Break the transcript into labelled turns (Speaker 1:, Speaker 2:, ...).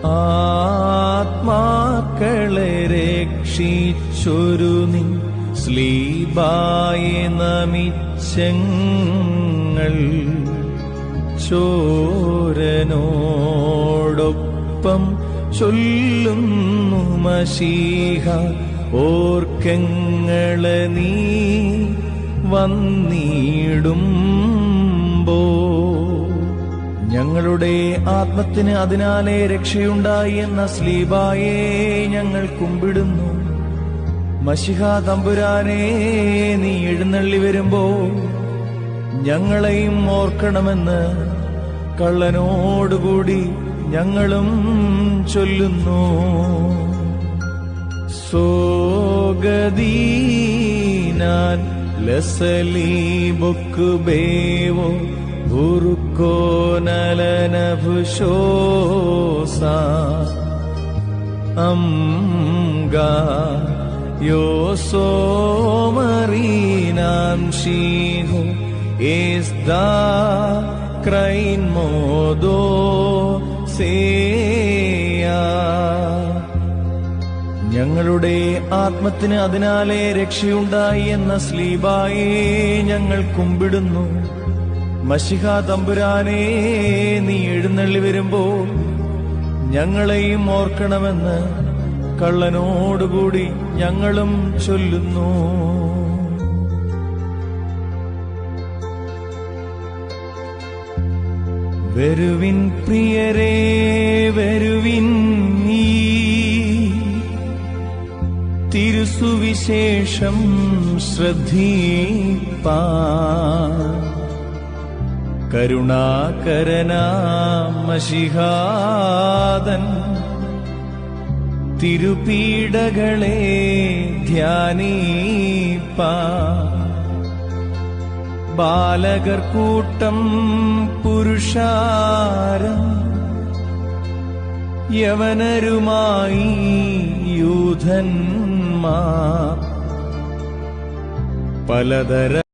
Speaker 1: ആത്മാക്കളെ രക്ഷിച്ചൊരു നിൻ സ്ലീബായെ നമിച്ചങ്ങൾ ചോരനോടൊപ്പം ചൊല്ലുന്നു മശീഹ ഓർക്കങ്ങളെ നീ വന്നിടുമ്പോ. ഞങ്ങളുടെ ആത്മത്തിന് അതിനാലെ രക്ഷയുണ്ടായി എന്ന സ്ലീബായെ ഞങ്ങൾ കുമ്പിടുന്നു. മശിഹ തമ്പുരാനെ, നീ എഴുന്നള്ളി വരുമ്പോ ഞങ്ങളെയും ഓർക്കണമെന്ന് കള്ളനോടുകൂടി ഞങ്ങളും ചൊല്ലുന്നു. സോഗദീനാൻ ലസലീബുക്ക് ബേവോ ബുറുക്കോനലനഭുശോസാ അംഗാ യോസോമറീനാം ശീഹോ ഏസ്ദാ ക്രൈൻ മോദോ സേയാ. ഞങ്ങളുടെ ആത്മത്തിന് അതിനാലെ രക്ഷയുണ്ടായി എന്ന സ്ലീബായെ ഞങ്ങൾ കുമ്പിടുന്നു. മശിഹ തമ്പുരാനെ, നീ എഴുന്നള്ളി വരുമ്പോ ഞങ്ങളെയും ഓർക്കണമെന്ന് കള്ളനോടുകൂടി ഞങ്ങളും ചൊല്ലുന്നു. വരുവിൻ പ്രിയരേ, വരുവിൻ, ഈ തിരുസുവിശേഷം ശ്രദ്ധിപ്പാൻ. കരുണാകരനാം മശിഹാദൻ തിരുപീഡകളെ ധ്യാനിപ്പാൻ. ബാലകർ കൂട്ടം പുരുഷാരം യവനരുമായി യൂഥന്മാർ പലതര